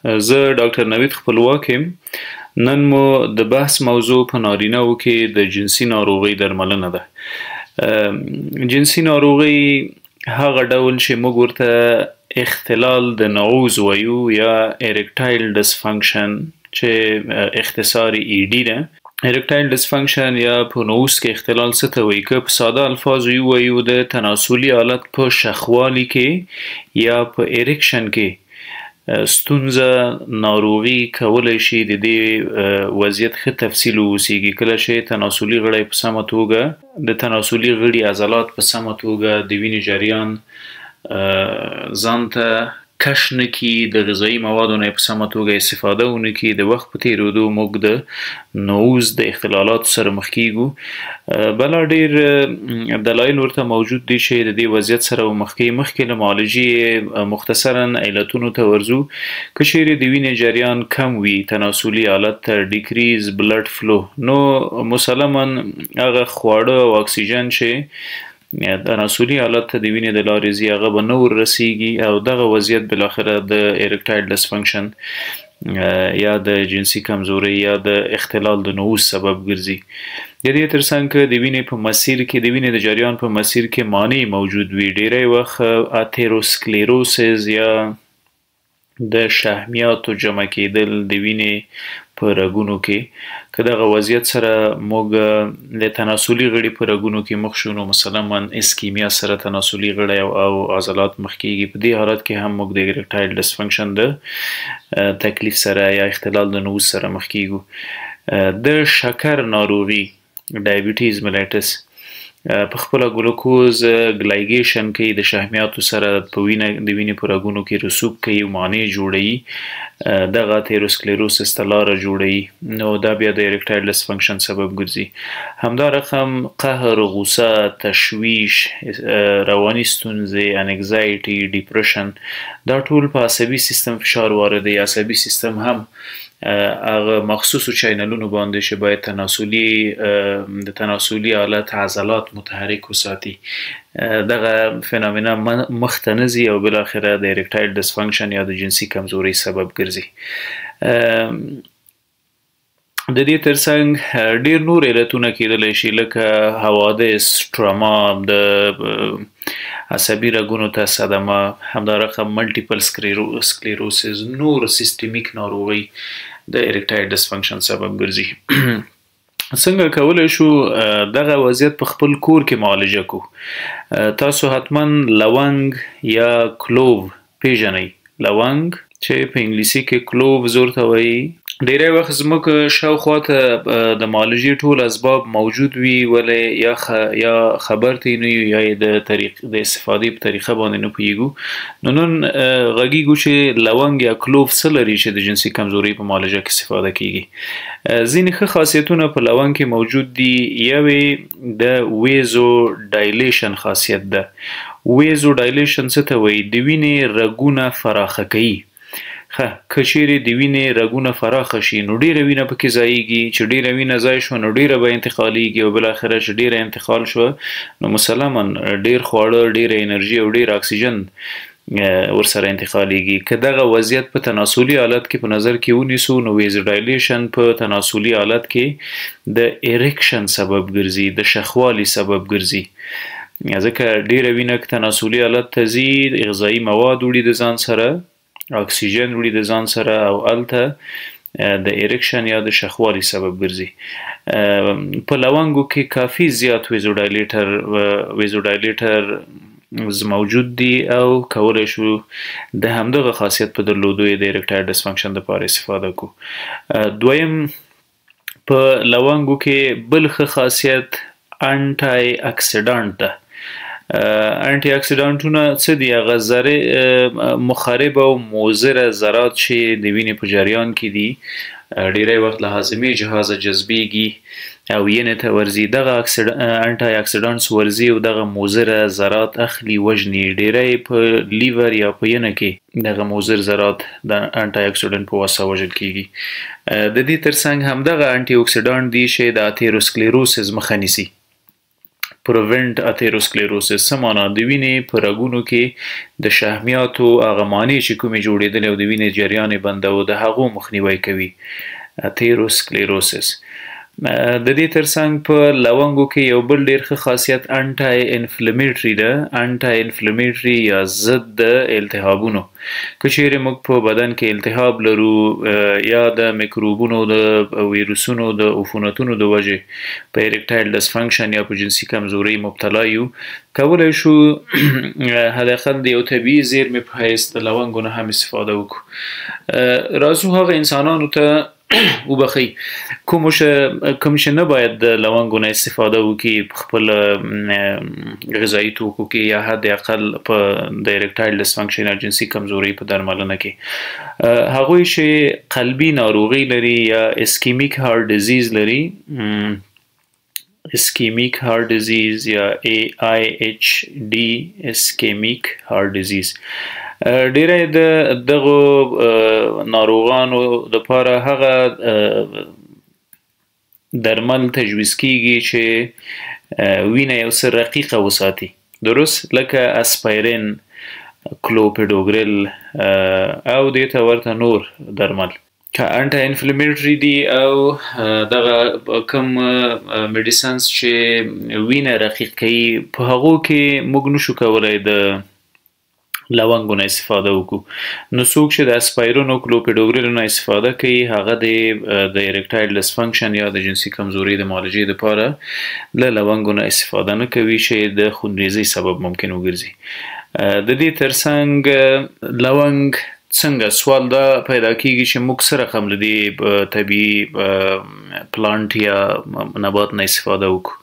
زه ډاکټر نوید خپلواک یم. نن مو د بحث موضوع په نارینه‌وو کې د جنسي ناروغۍ درملنه ده. جنسي ناروغۍ هغه ډول چې موږ ورته اختلال د نعوظ وایو یا اریکټایل ډسفنکشن چې اختصار ED ده. اریکټایل ډسفنکشن یا په نعوظ کې اختلال څه ته وایي؟ که په ساده الفاظو ووایو د تناسلي آلت په شخوالي کې یا په اریکشن کې ستونزه ناروغي کولی شي د دې وضعیت ښه تفصیل واوسیږي. کله چې تناسلي غړی په سمه توګه د تناسلي غړي عضلات په سمه توګه د وینې جریان ځان ته کش نه کړي، د غذایي موادو نه په سمه توګه استفاده ونه کړي، د وخت په تېرېدو موږ د نعوظ د اختلالاتو سره مخ کېږو. بله ډېر دلایل ورته موجود دي چې د دې وضعیت سره مخ کوي. مخکې له معالجې مختصرا علتونو ته ورځو. که چیرې د وینې جریان کم وي، تناسلي حالت ته ډیکریز بلډ فلو، نو مسلما هغه خواړه او اکسیجن چې تناسلي حالت ته د وینې د لارې ځي هغه به نه وررسیږي او دغه وضعیت بالاخره د اریکټایل ډسفنکشن یا د جنسي کمزورۍ یا د اختلال د نعوظ سبب ګرځي. د دې ترڅنګ که د وینې په مسیر کې د وینې د جریان په مسیر کې مانع موجود وي، ډیری وخت اتیروسکلیروسز یا د شحمیاتو جمع کېدل د وینې په رګونو کې، که دغه وضعیت سره موږ د تناسلي غړي په رګونو کې مخ شو، نو مسلما اسکیمیا سره تناسلي غړي او عضلات مخ کېږي. په دې حالت کې هم موږ د اریکټایل ډسفنکشن د تکلیف سره یا اختلال د نعوظ سره مخ کېږو. د شکر ناروغي ډایبیټیز ملیټس په خپله ګلوکوز ګلایګیشن کوي، د شحمیاتو سره په د وینې په رګونو کې رسوب کوي او مانع جوړوي، دغه اتیروسکلیروسس ته لاره جوړوي، نو دا بیا د اریکټایل ډسفنکشن سبب ګرځي. همدا رقم قهر، غوسه، تشویش، رواني ستونزې، انکزایټي، ډیپریشن، دا ټول په عصبي سیستم فشار واردوي. عصبي سیستم هم هغه مخصوصو چینلونو باندې چې باید د تناسلي حالت عضلات متحرک وساتي، دغه فنومنا مخ ته نه ځي او بالاخره د اریکټایل ډسفنکشن یا د جنسي کمزورۍ سبب ګرځي. د دې ترڅنګ ډېر نور علتونه کېدلی شي، لکه حوادث، ټراما، د عصبي رګونو ته صدمه، همدا رقم ملټیپل سکلیروسز، نور سیستمیک ناروغۍ د اریکټایل ډسفنکشن سبب ګرځي. څنګه کولی شو دغه وضعیت په خپل کور کې معالجه کو؟ تاسو حتما لونګ یا کلوو پیژنئ. لونګ چې په انګلیسي کې کلووز ورته وایي. ډیری وخت زموږ شاوخوا ته د معالجې ټول اسباب موجود وي، ولې یا خبر ته نه یو یا د استفادې په طریقه باندې نه پوهیږو. نو نن غږیږو چې لونګ یا کلوو څه لري چې د جنسي کمزورۍ په معالجه کې استفاده کیږي. ځینې ښه خاصیتونه په لونګ کې موجود دي. یوې د ویزو ډایلیشن خاصیت ده. ویزو ډایلیشن څه ته وایي؟ د وینې رګونه فراخه کوي. که چیرې د وینې رګونه فراخه شي، نو ډیره وینه پکې ځایږي. چې ډیره وینه ځای شوه، نو ډیره به انتقالیږي او بالاخره چې ډیره انتقال شوه، نو مسلما ډیر خواړه، ډیره انرژي او ډیر اکسیجن ورسره انتقالیږي. که دغه وضعیت په تناسلي حالت کې په نظر کې ونیسو، نو ویزوډایلیشن په تناسلي حالت کې د اریکشن سبب ګرځي، د شخوالي سبب ګرځي. ځکه ډیره وینه که تناسلي حالت ته ځي، غذایي مواد وړي د ځان سره، اکسیجن وړي د ځان سره، او هلته د اریکشن یا د شخوالي سبب ګرځي. په لونګو کې کافي زیات ویزوډایلیټر موجود دي او کولی شو د همدغه خاصیت په درلودو یې د اریکټایل ډسفنکشن دپاره استفاده کو. دویم، په لونګو کې بل ښه خاصیت انټای اکسیډانټ ده. انټي اکسیډانټونه څه دي؟ هغه مخرب او مضره ذرات چې د وینې په جریان کې دي، ډیری وخت له هاضمې جهازه جذبیږي او ینې ته ورځي. دغه انټي اکسیډانټس ورځي او دغه مضره ذرات اخلي، وژني. ډیری په لیور یا په ینه کې دغه مضر ذرات د انټي اکسیډانټ په واسطه وژل کیږي. د دې ترڅنګ همدغه انټي اکسیډانټ دي چې د اتیروسکلیروسز مخه نیسي. پروینټ اثیروسکلیروسس څه معنا د وینې په رګونو کې د شحمیاتو هغه مانع چې کومې جوړېدلې او د وینې جریان یې بندوه د هغو مخنیوی کوي اثیروسکلیروسس. د دې ترڅنګ په لونګو کې یو بل ډېر ښه خاصیت انټای انفلمیټري ده، انټای انفلمیټري یا ضد د التهابونو. که چیرې موږ په بدن کې التهاب لرو یا د میکروبونو د ویروسونو د عفونتونو د وجې په اریکټایل ډسفنکشن یا په جنسي کمزورۍ مبتلا یو، کولی شو حداقل د یو طبیعي زیرمې په حیث د لونګو نه هم استفاده وکړو. راځو هغه انسانانو ته وبخئ کوم چې نه باید د لونګو نه استفاده وکړي په خپل غذایي توکو کې یا حد اقل په د اریکټایل ډسفنکشن یا جنسي کمزورۍ په درملنه کې. هغوی چې قلبي ناروغي لري یا اسکیمیک هارت ډیزیز لري، اسکیمیک هارت ډیزیز یا AIHD اسکیمیک هارت ډیزیز، ډیری د دغو ناروغانو دپاره هغه درمل تجویز کیږي چې وینه یو څه رقیقه وساتي، درست لکه اسپایرین، کلوپیډوګریل او دې ته ورته نور درمل که انټي انفلمیټري دي او دغه کوم میډیسنز چې وینه رقیق کوي په هغو کې موږ نشو کولی د لونګو نه استفاده وکړو. نو څوک چې د اسپایرین او کلوپیډوګریل نه استفاده کوي هغه د اریکټایل ډسفنکشن یا د جنسي کمزورۍ د معالجې دپاره له لونګو نه استفاده نه کوي چې د خونریزۍ سبب ممکن وګرځي. د دې ترڅنګ لونګ څنګه سوال دا پیدا کیږي چې موږ څه رقم له دې طبیعي پلانټ یا نبات نه استفاده وکړو.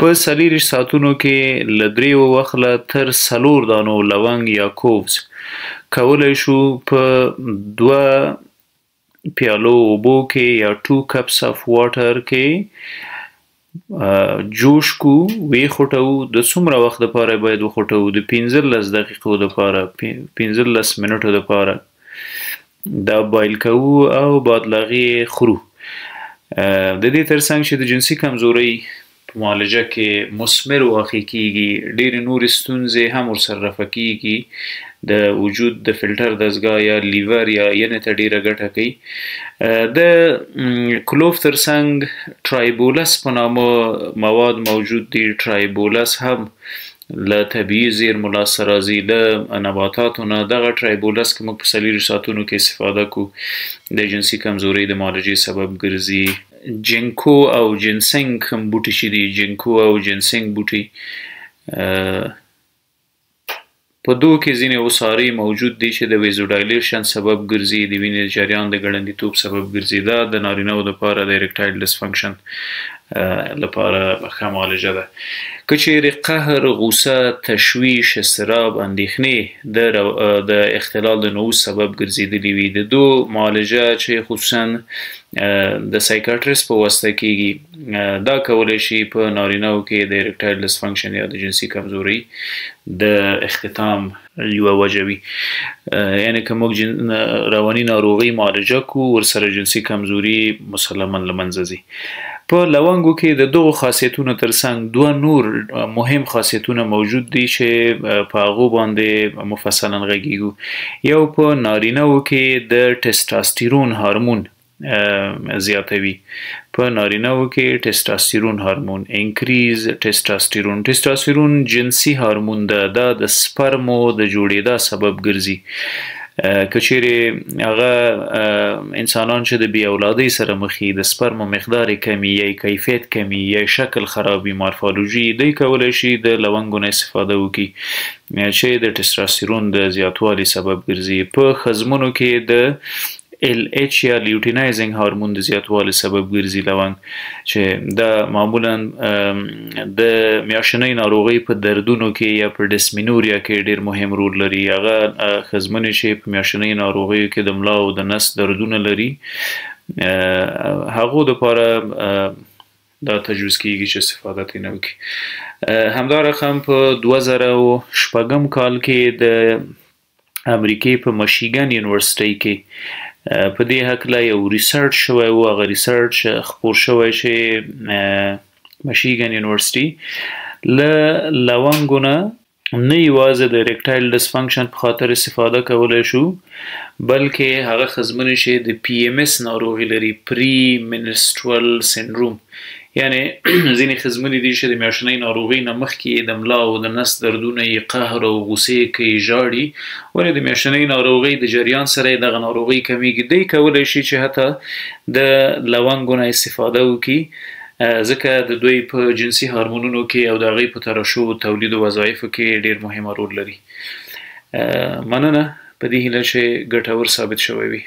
په 40 ساعتونو کې له 3 وخله تر 4 دانو لونګ یا کووز کولی شو په 2 پیالو اوبو کې یا 2 cups of water کې جوش کو ویخوټو. د څومره وخت دپاره باید وخوټو؟ د 15 دقیقو دپاره، 15 منټو دپاره دا بایل کوو او بعد له هغې خورو. د دې ترڅنګ چې د جنسي کمزورۍ په معالجه کې مثمر واقع کیږي، ډېرې نورې ستونزې هم ورسره رفع کیږي. د وجود د فلټر دستګاه یا لیور یا ینې ته ډېره ګټه کوي. د کلوف ترڅنګ ټرایبولس په نامه مواد موجود دي. ټرایبولس هم له طبیعي زیرمو لاسته راځي، له نباتاتو نه. دغه ټرایبولس که موږ په 40 ساعتونو کې استفاده کړو د جنسي کمزورۍ د معالجې سبب ګرځي. جنکو او جنسنګ کوم بوټي چې دي، جنکو او جنسنګ بوټي په دوو کې ځینې وسارې موجود دي چې د ویزوډایلیشن سبب ګرځي، د وینې جریان د ګړندیتوب سبب ګرځي. دا د نارینه‌و دپاره د اریکټایل ډسفنکشن لپاره ښه معالجه ده. که چیرې قهر، غوسه، تشویش، اضطراب، اندېښنې د اختلال د نووز سبب ګرځېدلي وي، د دو معالجه چې خصوصا د سایکاټریست په واسطه کیږي دا کولی شي په نارینه‌و کې د اریکټایل ډسفنکشن یا د جنسي کمزورۍ د اختتام یوه وجه وي. یعنې که موږ رواني ناروغۍ معالجه کړو ورسره جنسي کمزوري مسلما له منځه ځي. په لونګو کې د دغو خاصیتونو ترڅنګ 2 نور مهم خاصیتونه موجود دي چې په هغو باندې مفصلا غږیږو. یو په نارینه‌و کې د ټسټاسټیرون هارمون زیاتوي. په نارینه‌و کې ټسټاسټیرون هارمون انکریز ټسټاسټیرون. ټسټاسټیرون جنسي هارمون ده، دا د سپرمو د جوړېدا سبب ګرځي. که چیرې هغه انسانان چې د بې اولادۍ سره مخ دي، د سپرمو مقدار کمی یا کیفیت کمی یا شکل خرابي، مارفالوژي، دوی کولی شي د لونګو نه استفاده وکړي چې د ټسټاسټیرون د زیاتوالي سبب ګرځي. په ښځمنو کې د LH یا لیوټینایزینګ هارمون د زیاتوالي سبب ګرځي لونګ، چې دا معمولا د میاشتنۍ ناروغۍ په دردونو کې یا په ډسمینوریا کې ډېر مهم رول لري. هغه ښځمنې چې په میاشتنۍ ناروغیو کې د ملا او د نس دردونه لري هغو دپاره دا تجویز کیږي چې استفاده ترې نه وکړي. همدا رقم په 2006 کال کې د امریکې په مشیګن یونیورسټۍ کې په دې هکله یو ریسرچ شوی و. هغه ریسرچ خپور شوی چې مشیګن یونیورسټي له لونګو نه یوازې د اریکټایل ډسفنکشن په خاطر استفاده کولی شو بلکې هغه ښځمنې چې د پی ام اس ناروغي لري پری منسټرول سینډروم یعنی ځینې ښځمنې دي چې د میاشتنۍ ناروغۍ نه مخکې د ملا او د نس دردونه یې قهر او غوسې کوي ژاړي ولې د میاشتنۍ ناروغۍ د جریان سره یې دغه ناروغۍ کمیږي دی کولی شي چې حتی د لونګو نه استفاده وکړي ځکه د دوی په جنسي هارمونونو کې او د هغوی په ترشح او تولید وظایفو کې ډېر مهم رول لري مننه په دې هیله چې ګټور ثابت شوی وي